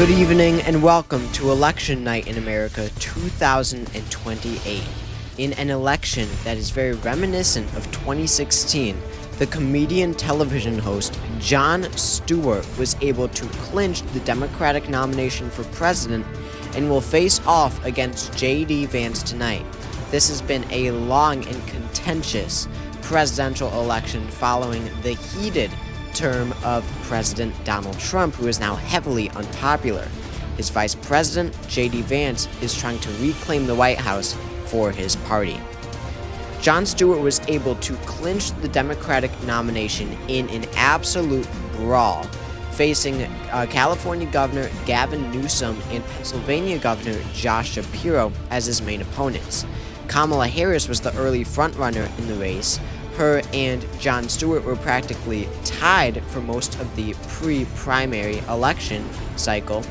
Good evening and welcome to Election Night in America 2028. In an election that is very reminiscent of 2016, the comedian television host Jon Stewart was able to clinch the Democratic nomination for president and will face off against J.D. Vance tonight. This has been a long and contentious presidential election following the heated term of President Donald Trump, who is now heavily unpopular. His vice president, J.D. Vance, is trying to reclaim the White House for his party. Jon Stewart was able to clinch the Democratic nomination in an absolute brawl, facing California Governor Gavin Newsom and Pennsylvania Governor Josh Shapiro as his main opponents. Kamala Harris was the early frontrunner in the race. Her and Jon Stewart were practically tied for most of the pre-primary election cycle.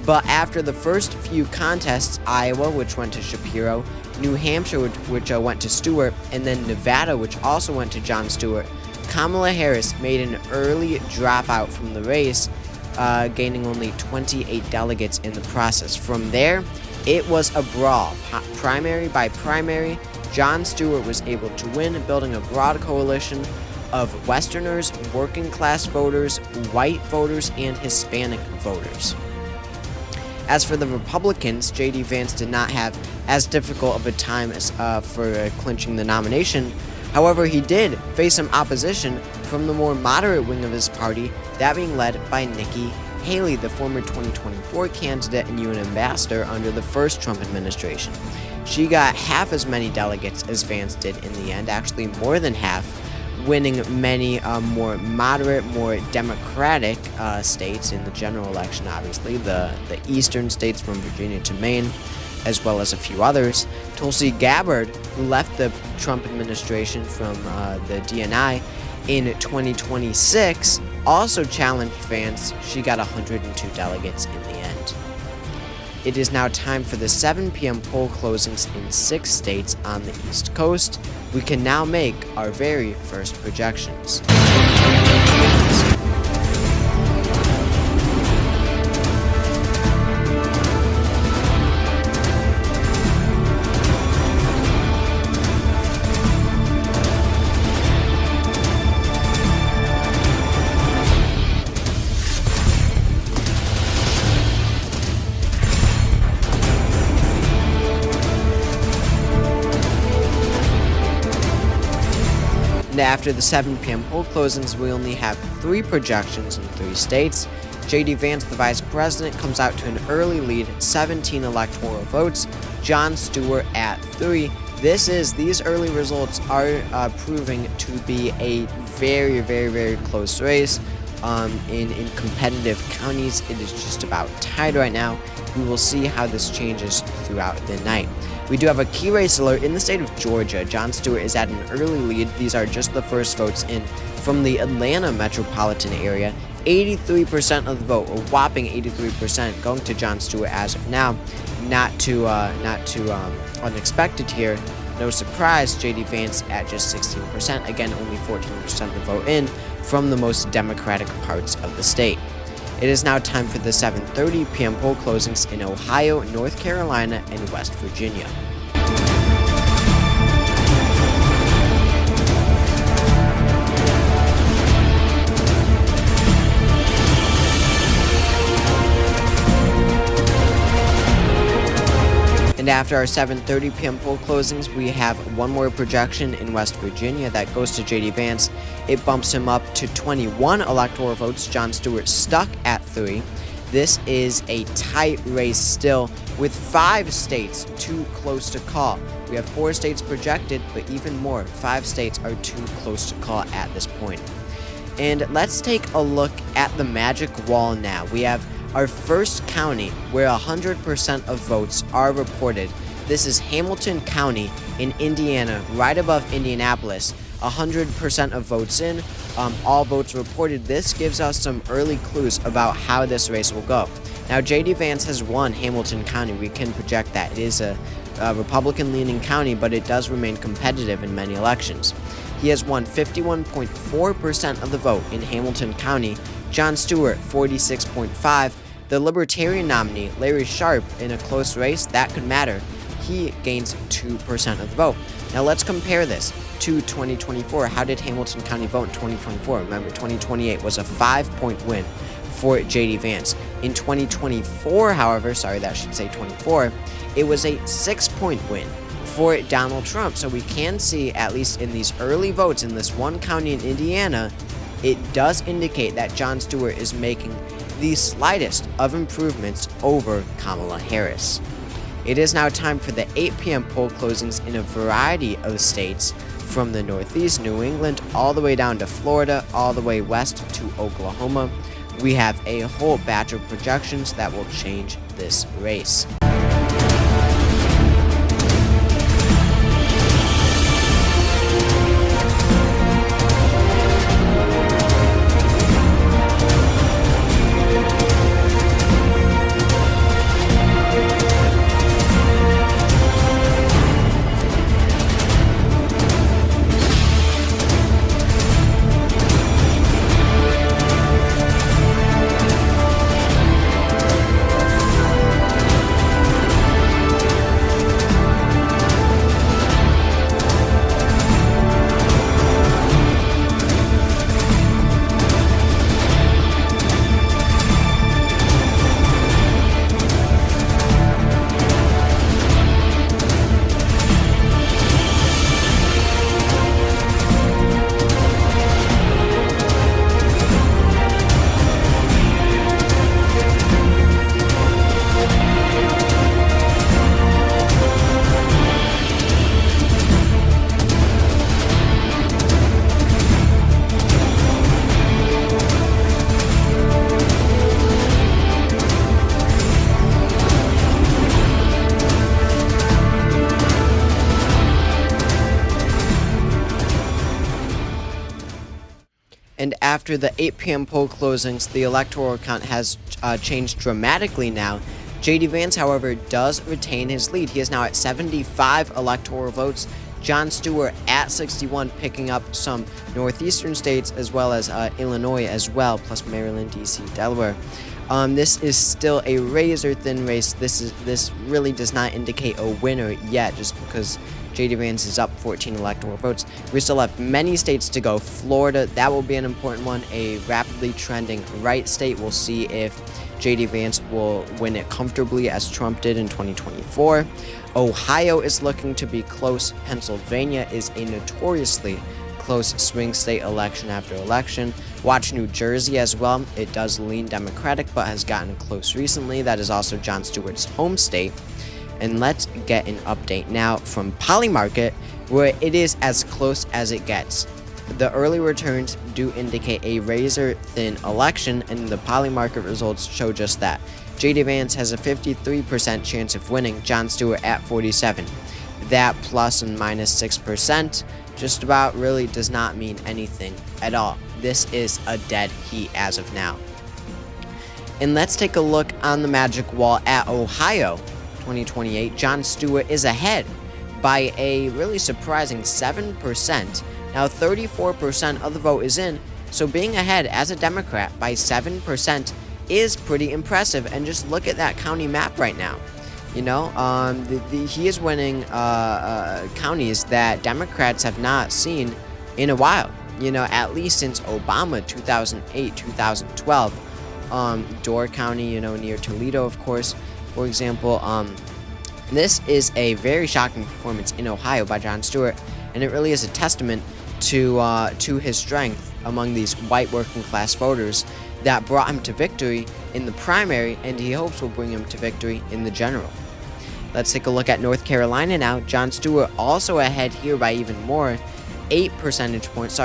But after the first few contests, Iowa, which went to Shapiro, New Hampshire, which went to Stewart, and then Nevada, which also went to Jon Stewart, Kamala Harris made an early dropout from the race, gaining only 28 delegates in the process. From there, it was a brawl, primary by primary. Jon Stewart was able to win, building a broad coalition of Westerners, working-class voters, white voters, and Hispanic voters. As for the Republicans, J.D. Vance did not have as difficult of a time as for clinching the nomination. However, he did face some opposition from the more moderate wing of his party, that being led by Nikki Haley, the former 2024 candidate and UN ambassador under the first Trump administration. She got half as many delegates as Vance did in the end, actually more than half, winning many more moderate, more democratic states in the general election, obviously. The eastern states from Virginia to Maine, as well as a few others. Tulsi Gabbard, who left the Trump administration from the DNI in 2026, also challenged Vance. She got 102 delegates in the end. It is now time for the 7 p.m. poll closings in 6 states on the East Coast. We can now make our very first projections. And after the 7 p.m. poll closings, we only have 3 projections in 3 states. J.D. Vance, the vice president, comes out to an early lead, 17 electoral votes. Jon Stewart at 3. These early results are proving to be a very, very, very close race. In competitive counties, it is just about tied right now. We will see how this changes throughout the night. We do have a key race alert in the state of Georgia. Jon Stewart is at an early lead. These are just the first votes in from the Atlanta metropolitan area. 83% of the vote, a whopping 83%, going to Jon Stewart as of now. Not too unexpected here. No surprise, J.D. Vance at just 16%. Again, only 14% of the vote in from the most democratic parts of the state. It is now time for the 7:30 p.m. poll closings in Ohio, North Carolina, and West Virginia. And after our 7:30 p.m. poll closings, we have one more projection in West Virginia that goes to J.D. Vance. It bumps him up to 21 electoral votes. Jon Stewart stuck at 3. This is a tight race still, with 5 states too close to call. We have 4 states projected, but even more, 5 states are too close to call at this point. And let's take a look at the magic wall now. We have our first county where 100% of votes are reported. This is Hamilton County in Indiana, right above Indianapolis. 100% of votes in, all votes reported. This gives us some early clues about how this race will go. Now, J.D. Vance has won Hamilton County. We can project that. It is a Republican-leaning county, but it does remain competitive in many elections. He has won 51.4% of the vote in Hamilton County. Jon Stewart, 46.5%. The Libertarian nominee, Larry Sharpe, in a close race, that could matter. He gains 2% of the vote. Now let's compare this to 2024. How did Hamilton County vote in 2024? Remember, 2028 was a 5-point win for J.D. Vance. In 2024, however, sorry, that should say 24, it was a 6-point win for Donald Trump. So we can see, at least in these early votes in this one county in Indiana, it does indicate that Jon Stewart is making the slightest of improvements over Kamala Harris. It is now time for the 8 p.m. poll closings in a variety of states, from the Northeast, New England, all the way down to Florida, all the way west to Oklahoma. We have a whole batch of projections that will change this race. And after the 8 p.m. poll closings, the electoral count has changed dramatically now. J.D. Vance, however, does retain his lead. He is now at 75 electoral votes. Jon Stewart at 61, picking up some northeastern states as well as Illinois as well, plus Maryland, D.C., Delaware. This is still a razor-thin race. This really does not indicate a winner yet, just because J.D. Vance is up 14 electoral votes. We still have many states to go. Florida, that will be an important one, a rapidly trending right state. We'll see if J.D. Vance will win it comfortably as Trump did in 2024. Ohio is looking to be close. Pennsylvania is a notoriously close swing state election after election. Watch New Jersey as well. It does lean Democratic, but has gotten close recently. That is also Jon Stewart's home state. And let's get an update now from Polymarket, where it is as close as it gets. The early returns do indicate a razor-thin election, and the Polymarket results show just that. J.D. Vance has a 53% chance of winning, Jon Stewart at 47%. That plus and minus 6% just about really does not mean anything at all. This is a dead heat as of now. And let's take a look on the magic wall at Ohio 2028. Jon Stewart is ahead by a really surprising 7%. Now 34% of the vote is in, so being ahead as a Democrat by 7% is pretty impressive. And just look at that county map right now. You know, he is winning counties that Democrats have not seen in a while. You know, at least since Obama, 2008, 2012. Door County, you know, near Toledo, of course, for example. This is a very shocking performance in Ohio by Jon Stewart, and it really is a testament to his strength among these white working class voters that brought him to victory in the primary, and he hopes will bring him to victory in the general. Let's take a look at North Carolina now. Jon Stewart also ahead here by even more. 9 percentage points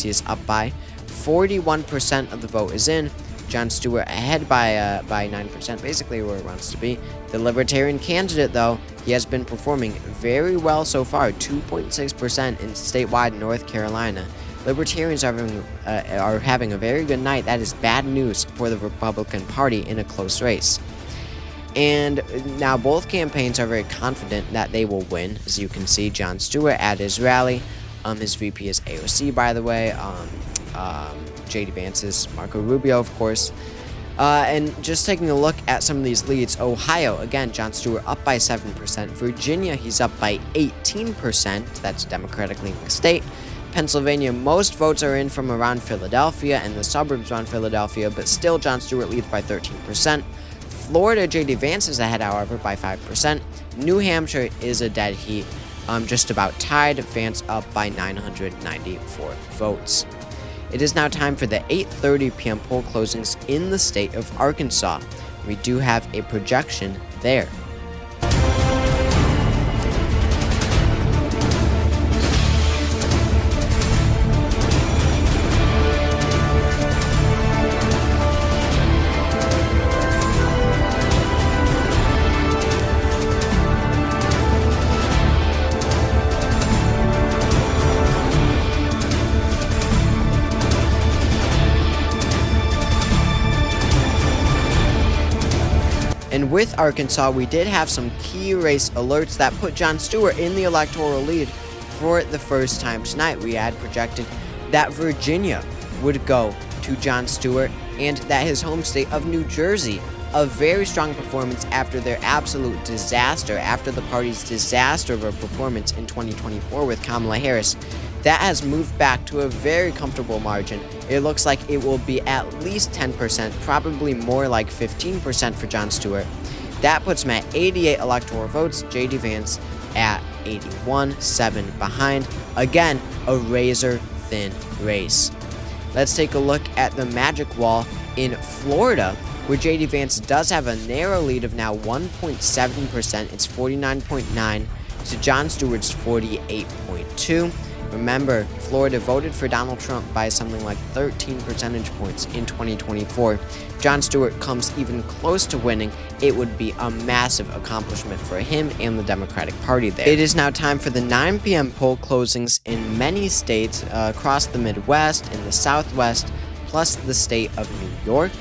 he is up by. 41% of the vote is in. Jon Stewart ahead by 9%, basically where it wants to be. The Libertarian candidate, though, he has been performing very well so far, 2.6% in statewide North Carolina. Libertarians are having a very good night. That is bad news for the Republican Party in a close race. And now both campaigns are very confident that they will win. As you can see, Jon Stewart at his rally. His VP is AOC, by the way. J.D. Vance is Marco Rubio, of course. And just taking a look at some of these leads, Ohio, again, Jon Stewart up by 7%. Virginia, he's up by 18%. That's a Democratic-leaning state. Pennsylvania, most votes are in from around Philadelphia and the suburbs around Philadelphia, but still Jon Stewart leads by 13%. Florida, J.D. Vance is ahead, however, by 5%. New Hampshire is a dead heat, just about tied. Vance up by 994 votes. It is now time for the 8:30 p.m. poll closings in the state of Arkansas. We do have a projection there. And with Arkansas, we did have some key race alerts that put Jon Stewart in the electoral lead for the first time tonight. We had projected that Virginia would go to Jon Stewart and that his home state of New Jersey, a very strong performance after their absolute disaster, after the party's disaster of a performance in 2024 with Kamala Harris, that has moved back to a very comfortable margin. It looks like it will be at least 10%, probably more like 15% for Jon Stewart. That puts him at 88 electoral votes, J.D. Vance at 81, 7 behind. Again, a razor-thin race. Let's take a look at the Magic Wall in Florida, where J.D. Vance does have a narrow lead of now 1.7%. It's 49.9 to Jon Stewart's 48.2. Remember, Florida voted for Donald Trump by something like 13 percentage points in 2024. Jon Stewart comes even close to winning. It would be a massive accomplishment for him and the Democratic Party there. It is now time for the 9 p.m. poll closings in many states across the Midwest and the Southwest, plus the state of New York.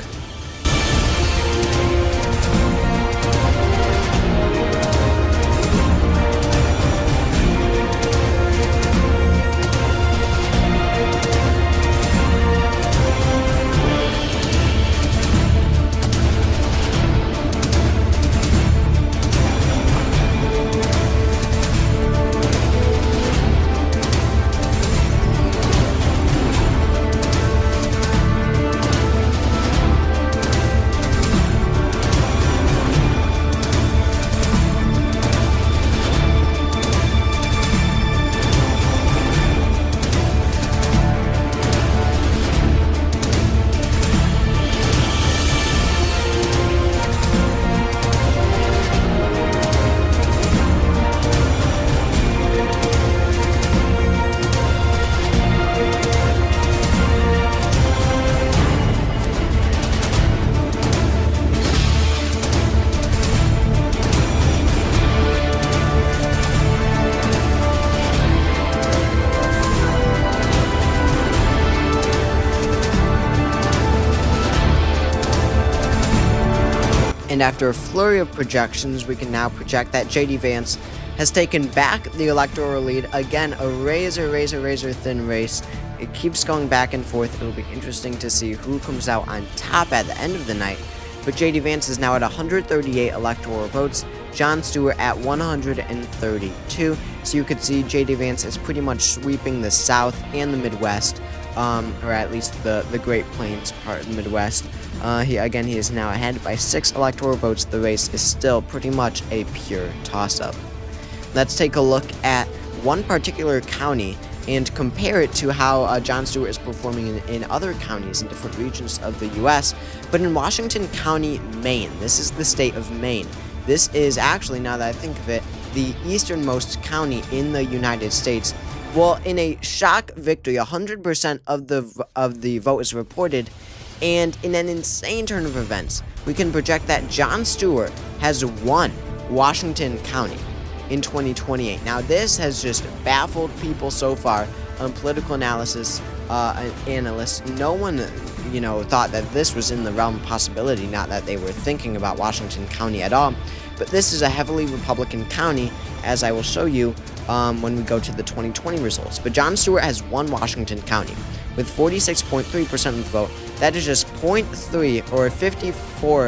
And after a flurry of projections, we can now project that J.D. Vance has taken back the electoral lead. Again, a razor thin race. It keeps going back and forth. It'll be interesting to see who comes out on top at the end of the night. But J.D. Vance is now at 138 electoral votes, Jon Stewart at 132. So you could see J.D. Vance is pretty much sweeping the South and the Midwest, or at least the Great Plains part of the Midwest. He is now ahead by 6 electoral votes. The race is still pretty much a pure toss-up. Let's take a look at one particular county and compare it to how Jon Stewart is performing in other counties in different regions of the U.S. But in Washington County, Maine, this is the state of Maine. This is actually, now that I think of it, the easternmost county in the United States. Well, in a shock victory, 100% of the vote is reported, and in an insane turn of events, we can project that Jon Stewart has won Washington County in 2028. Now, this has just baffled people so far on political analysis analysts. No one, thought that this was in the realm of possibility, not that they were thinking about Washington County at all. But this is a heavily Republican county, as I will show you when we go to the 2020 results. But Jon Stewart has won Washington County with 46.3% of the vote. That is just 0.3 or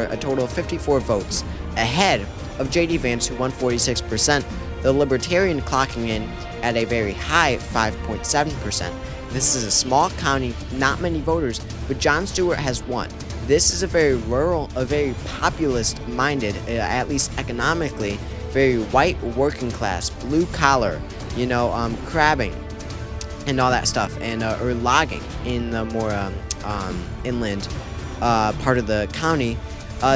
a total of 54 votes ahead of J.D. Vance, who won 46%, the Libertarian clocking in at a very high 5.7%. This is a small county, not many voters, but Jon Stewart has won. This is a very rural, a very populist-minded, at least economically, very white working class, blue collar, crabbing and all that stuff, and or logging in the more inland part of the county.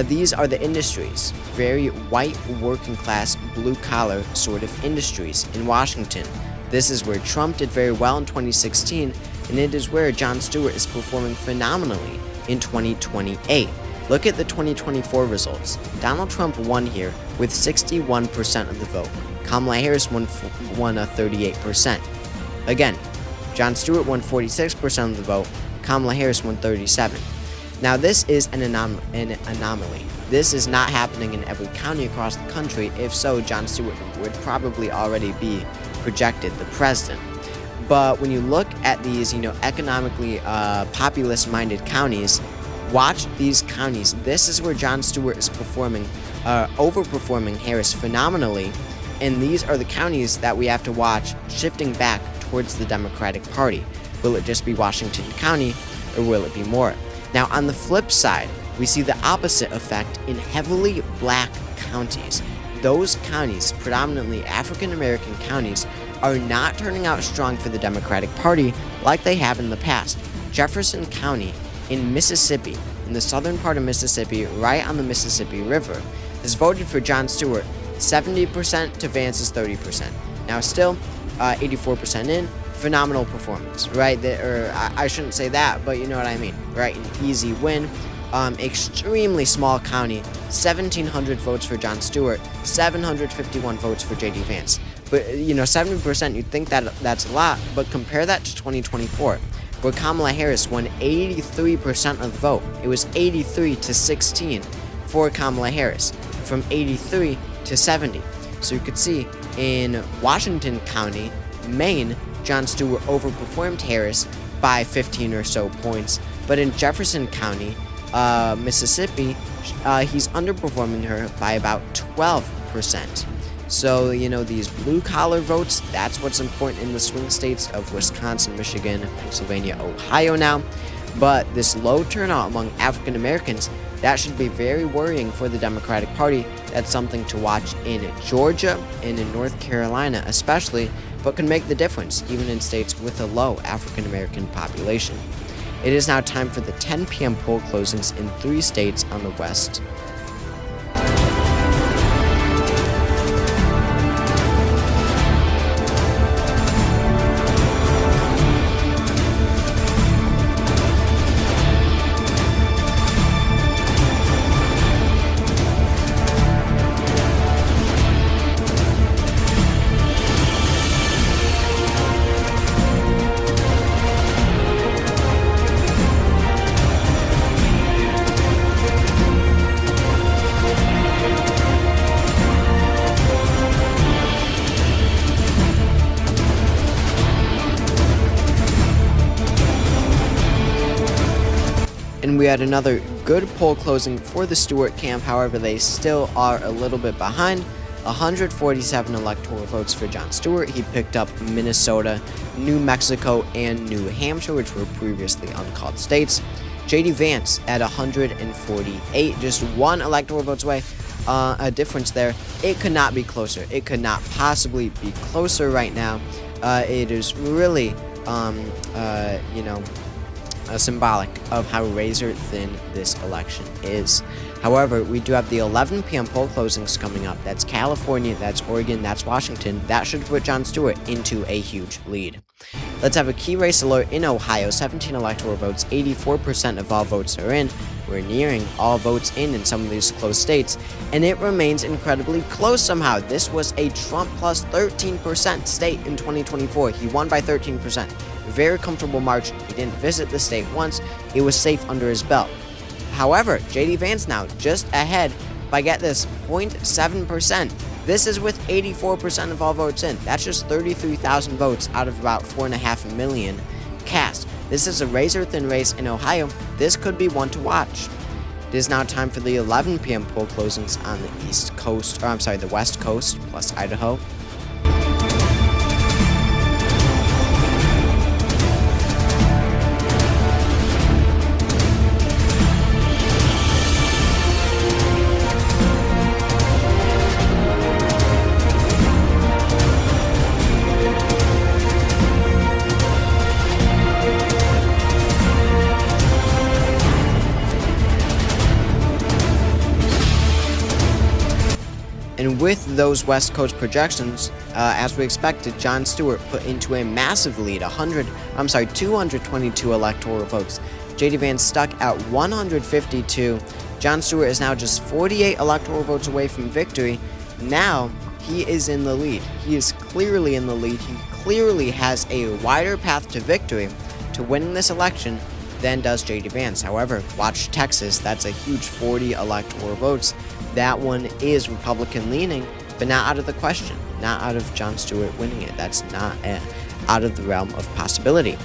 These are the industries, very white working class, blue collar sort of industries in Washington. This is where Trump did very well in 2016, and it is where Jon Stewart is performing phenomenally in 2028. Look at the 2024 results. Donald Trump won here with 61% of the vote. Kamala Harris won 38%. Again, Jon Stewart won 46% of the vote. Kamala Harris won 37%. Now, this is an anomaly. This is not happening in every county across the country. If so, Jon Stewart would probably already be projected the president. But when you look at these, economically populist-minded counties, watch these counties. This is where Jon Stewart is overperforming Harris phenomenally, and these are the counties that we have to watch shifting back towards the Democratic Party. Will it just be Washington County, or will it be more? Now, on the flip side, we see the opposite effect in heavily black counties. Those counties, predominantly African-American counties, are not turning out strong for the Democratic Party like they have in the past. Jefferson County in Mississippi, in the southern part of Mississippi, right on the Mississippi River, has voted for Jon Stewart 70% to Vance's 30%. Now, still, 84% in, phenomenal performance, right? I shouldn't say that, but you know what I mean, right? An easy win. Extremely small county, 1,700 votes for Jon Stewart, 751 votes for J.D. Vance. But, 70%, you'd think that that's a lot, but compare that to 2024, where Kamala Harris won 83% of the vote. It was 83 to 16 for Kamala Harris, from 83 to 70. So you could see in Washington County, Maine, Jon Stewart overperformed Harris by 15 or so points, but in Jefferson County, Mississippi, he's underperforming her by about 12%. So, these blue-collar votes, that's what's important in the swing states of Wisconsin, Michigan, Pennsylvania, Ohio now. But this low turnout among African Americans, that should be very worrying for the Democratic Party. That's something to watch in Georgia and in North Carolina especially, but can make the difference even in states with a low African American population. It is now time for the 10 p.m. poll closings in 3 states on the West. And we had another good poll closing for the Stewart camp. However, they still are a little bit behind. 147 electoral votes for Jon Stewart. He picked up Minnesota, New Mexico, and New Hampshire, which were previously uncalled states. J.D. Vance at 148, just 1 electoral votes away. A difference there. It could not be closer. It could not possibly be closer right now. It is really, symbolic of how razor thin this election is. However, we do have the 11 p.m. poll closings coming up. That's California, that's Oregon, that's Washington. That should put Jon Stewart into a huge lead. Let's have a key race alert in Ohio. 17 electoral votes, 84% of all votes are in. We're nearing all votes in some of these close states, and it remains incredibly close somehow. This was a Trump plus 13% state in 2024. He won by 13%. Very comfortable margin. He didn't visit the state once. It was safe under his belt. However, J.D. Vance now just ahead by, get this, 0.7%. This is with 84% of all votes in. That's just 33,000 votes out of about 4.5 million cast. This is a razor-thin race in Ohio. This could be one to watch. It is now time for the 11 p.m. poll closings on the West Coast plus Idaho. And with those West Coast projections, as we expected, Jon Stewart put into a massive lead, 222 electoral votes. J.D. Vance stuck at 152. Jon Stewart is now just 48 electoral votes away from victory. Now, he is in the lead. He is clearly in the lead. He clearly has a wider path to victory, to winning this election, than does J.D. Vance. However, watch Texas. That's a huge 40 electoral votes. That one is Republican leaning, but not out of the question. Not out of Jon Stewart winning it. That's not out of the realm of possibility.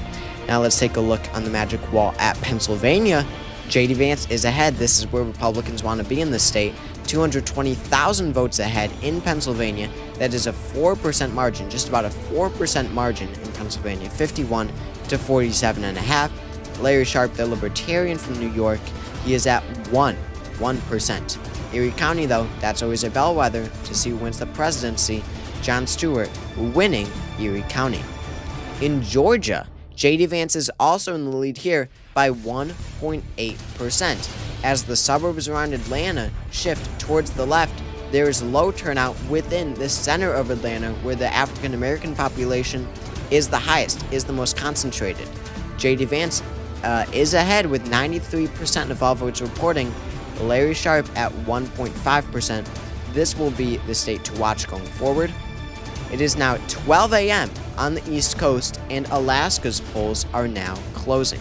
Now let's take a look on the magic wall at Pennsylvania. J.D. Vance is ahead. This is where Republicans want to be in the state. 220,000 votes ahead in Pennsylvania. That is a 4% margin, just about a 4% margin in Pennsylvania, 51 to 47.5. Larry Sharpe, the Libertarian from New York, he is at 1%. Erie County, though, that's always a bellwether to see who wins the presidency. Jon Stewart winning Erie County. In Georgia, J.D. Vance is also in the lead here by 1.8%. As the suburbs around Atlanta shift towards the left, there is low turnout within the center of Atlanta, where the African American population is the highest, is the most concentrated. J.D. Vance is ahead with 93% of all votes reporting. Larry Sharpe at 1.5%. This will be the state to watch going forward. It is now 12 a.m. on the East Coast, and Alaska's polls are now closing.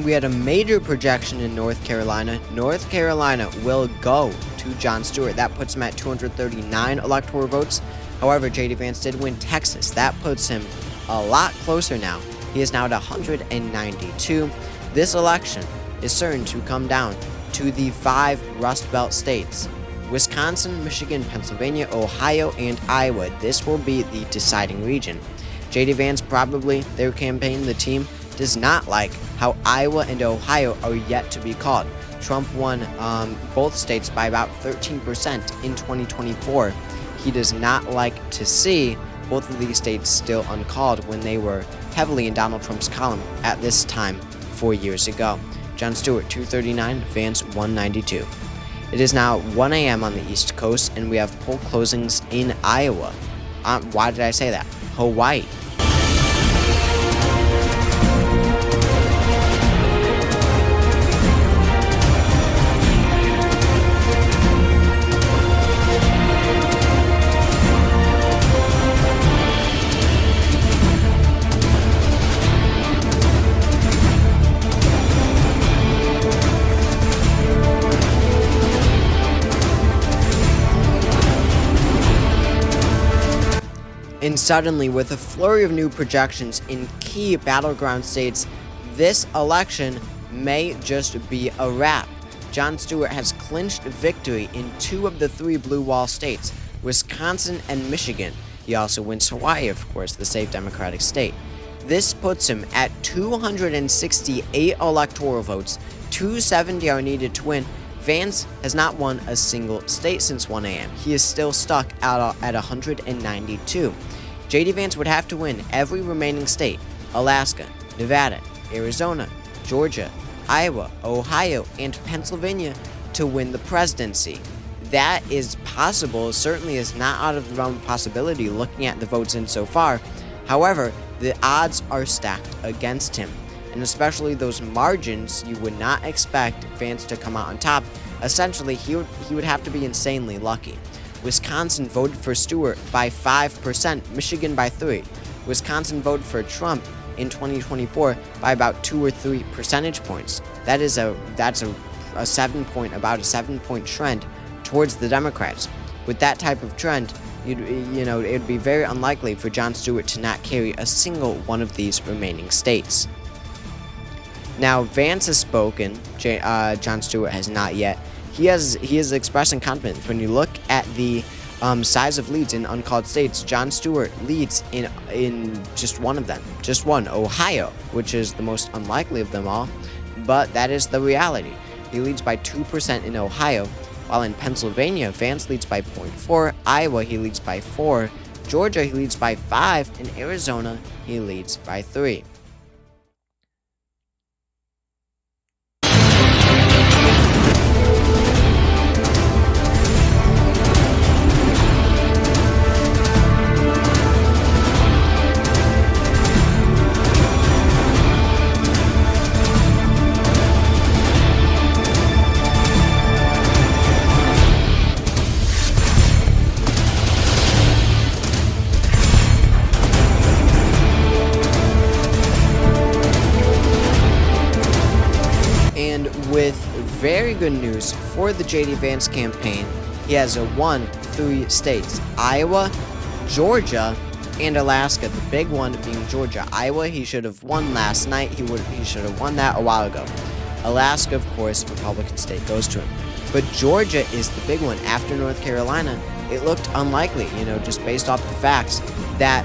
We had a major projection in North Carolina. North Carolina will go to Jon Stewart. That puts him at 239 electoral votes. However, J.D. Vance did win Texas. That puts him a lot closer now. He is now at 192. This election is certain to come down to the 5 Rust Belt states: Wisconsin, Michigan, Pennsylvania, Ohio, and Iowa. This will be the deciding region. J.D. Vance, probably their campaign, the team, does not like how Iowa and Ohio are yet to be called. Trump won both states by about 13% in 2024. He does not like to see both of these states still uncalled when they were heavily in Donald Trump's column at this time 4 years ago. Jon Stewart 239, Vance 192. It is now 1 a.m. on the East Coast, and we have poll closings in Iowa. Why did I say that? Hawaii. And suddenly, with a flurry of new projections in key battleground states, this election may just be a wrap. Jon Stewart has clinched victory in 2 of the 3 blue wall states, Wisconsin and Michigan. He also wins Hawaii, of course, the safe Democratic state. This puts him at 268 electoral votes. 270 are needed to win. Vance has not won a single state since 1 a.m. He is still stuck at 192. J.D. Vance would have to win every remaining state: Alaska, Nevada, Arizona, Georgia, Iowa, Ohio, and Pennsylvania to win the presidency. that is possible, certainly is not out of the realm of possibility looking at the votes in so far. However, the odds are stacked against him, and especially those margins, you would not expect Vance to come out on top. Essentially, he would have to be insanely lucky. Wisconsin voted for Stewart by 5%, Michigan by 3%. Wisconsin voted for Trump in 2024 by about 2 or 3 percentage points. That's a 7 point trend towards the Democrats. With that type of trend, it would be very unlikely for Jon Stewart to not carry a single one of these remaining states. Now, Vance has spoken. Jon Stewart has not yet. He is expressing confidence. When you look at the size of leads in uncalled states, Jon Stewart leads in just one of them, just one, Ohio, which is the most unlikely of them all, but that is the reality. He leads by 2% in Ohio, while in Pennsylvania, Vance leads by 0.4, Iowa, he leads by 4, Georgia, he leads by 5, and Arizona, he leads by 3. With very good news for the J.D. Vance campaign, he has won 3 states: Iowa, Georgia, and Alaska. The big one being Georgia. Iowa, he should have won last night. He should have won that a while ago. Alaska, of course, Republican state, goes to him. But Georgia is the big one. After North Carolina, it looked unlikely, just based off the facts that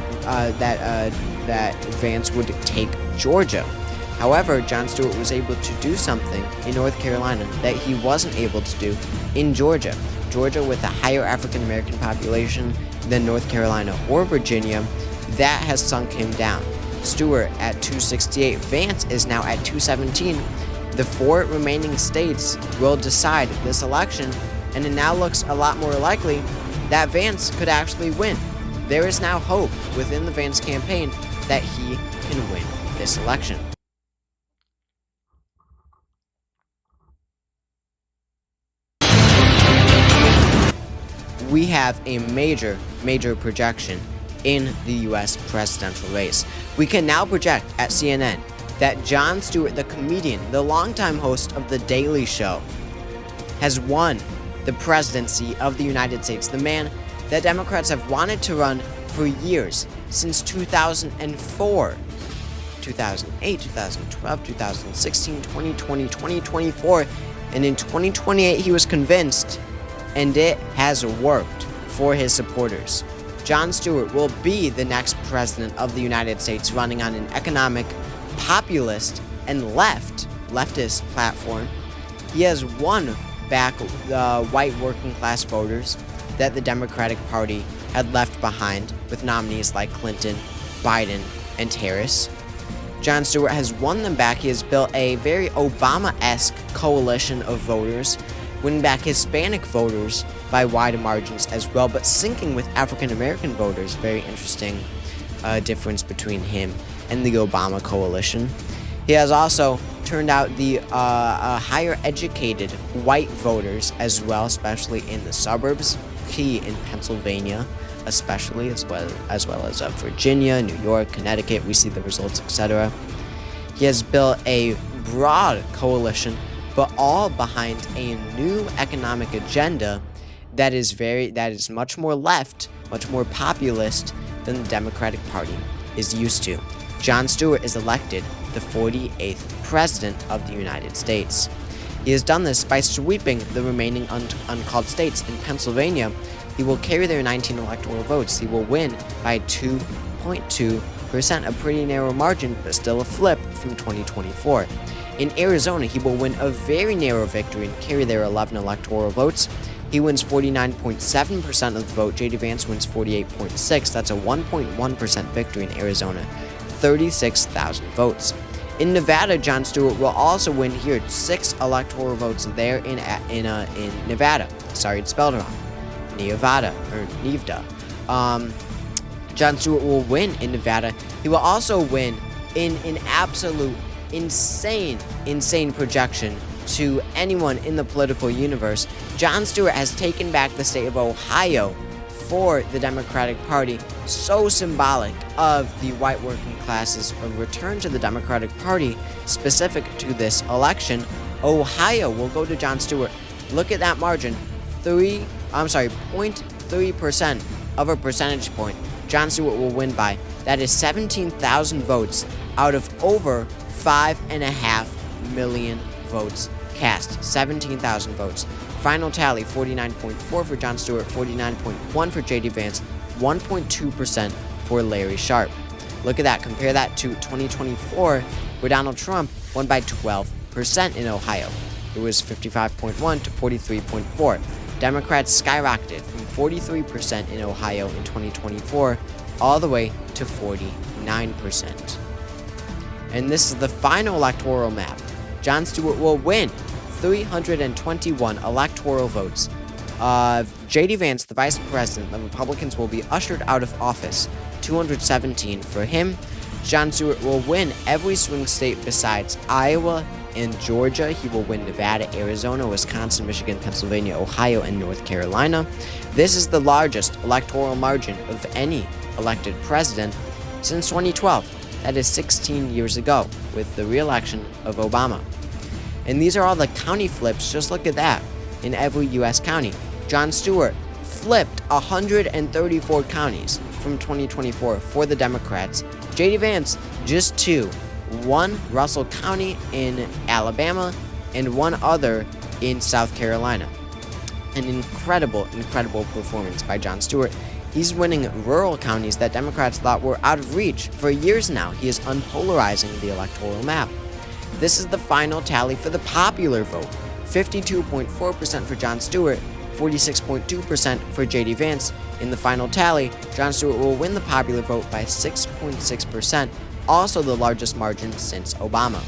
Vance would take Georgia. However, Jon Stewart was able to do something in North Carolina that he wasn't able to do in Georgia. Georgia, with a higher African American population than North Carolina or Virginia, that has sunk him down. Stewart at 268, Vance is now at 217. The 4 remaining states will decide this election, and it now looks a lot more likely that Vance could actually win. There is now hope within the Vance campaign that he can win this election. We have a major projection in the U.S. presidential race. We can now project at CNN that Jon Stewart, the comedian, the longtime host of The Daily Show, has won the presidency of the United States. The man that Democrats have wanted to run for years, since 2004, 2008, 2012, 2016, 2020, 2024, and in 2028 he was convinced, and it has worked for his supporters. Jon Stewart will be the next president of the United States, running on an economic, populist, and leftist platform. He has won back the white working class voters that the Democratic Party had left behind with nominees like Clinton, Biden, and Harris. Jon Stewart has won them back. He has built a very Obama-esque coalition of voters, winning back Hispanic voters by wide margins as well, but sinking with African American voters. Very interesting difference between him and the Obama coalition. He has also turned out the higher educated white voters as well, especially in the suburbs, key in Pennsylvania especially, as well as Virginia, New York, Connecticut. We see the results, etc. He has built a broad coalition, but all behind a new economic agenda that is much more left, much more populist than the Democratic Party is used to. Jon Stewart is elected the 48th President of the United States. He has done this by sweeping the remaining uncalled states. In Pennsylvania, he will carry their 19 electoral votes. He will win by 2.2%, a pretty narrow margin, but still a flip from 2024. In Arizona, he will win a very narrow victory and carry their 11 electoral votes. He wins 49.7% of the vote. J.D. Vance wins 48.6%. That's a 1.1% victory in Arizona. 36,000 votes. In Nevada, Jon Stewart will also win here 6 electoral votes there in Nevada. Sorry, it's spelled wrong. Nevada or Nevada. Jon Stewart will win in Nevada. He will also win in an absolute insane projection to anyone in the political universe. Jon Stewart has taken back the state of Ohio for the Democratic Party, so symbolic of the white working classes' return to the Democratic Party specific to this election. Ohio will go to Jon Stewart. Look at that margin, 0.3% of a percentage point. Jon Stewart will win by. That is 17,000 votes out of over 5.5 million votes cast. 17,000 votes. Final tally, 49.4 for Jon Stewart, 49.1 for J.D. Vance, 1.2% for Larry Sharpe. Look at that. Compare that to 2024, where Donald Trump won by 12% in Ohio. It was 55.1 to 43.4. Democrats skyrocketed from 43% in Ohio in 2024 all the way to 49%. And this is the final electoral map. Jon Stewart will win 321 electoral votes. J.D. Vance, the vice president, the Republicans will be ushered out of office. 217 for him. Jon Stewart will win every swing state besides Iowa and Georgia. He will win Nevada, Arizona, Wisconsin, Michigan, Pennsylvania, Ohio, and North Carolina. This is the largest electoral margin of any elected president since 2012. That is 16 years ago, with the re-election of Obama. And these are all the county flips. Just look at that. In every U.S. county, Jon Stewart flipped 134 counties from 2024 for the Democrats. J.D. Vance, just 2. One, Russell County in Alabama, and one other in South Carolina. An incredible performance by Jon Stewart. He's winning rural counties that Democrats thought were out of reach. For years now, he is unpolarizing the electoral map. This is the final tally for the popular vote. 52.4% for Jon Stewart, 46.2% for J.D. Vance. In the final tally, Jon Stewart will win the popular vote by 6.6%, also the largest margin since Obama.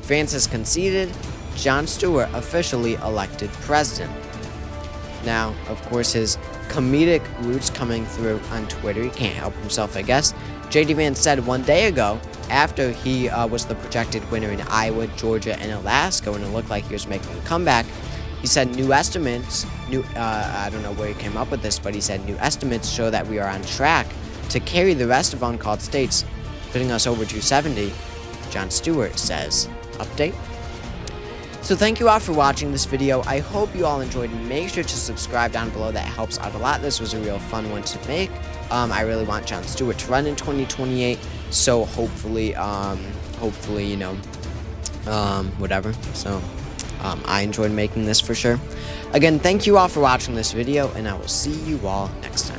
Vance has conceded. Jon Stewart officially elected president. Now, of course, his comedic roots coming through on Twitter. He can't help himself, I guess. J.D. Vance said one day ago, after he was the projected winner in Iowa, Georgia, and Alaska, when it looked like he was making a comeback, he said new estimates, I don't know where he came up with this, but he said new estimates show that we are on track to carry the rest of uncalled states, putting us over 270. Jon Stewart says, update. So thank you all for watching this video. I hope you all enjoyed. Make sure to subscribe down below. That helps out a lot. This was a real fun one to make. I really want Jon Stewart to run in 2028. So hopefully, whatever. So I enjoyed making this for sure. Again, thank you all for watching this video, and I will see you all next time.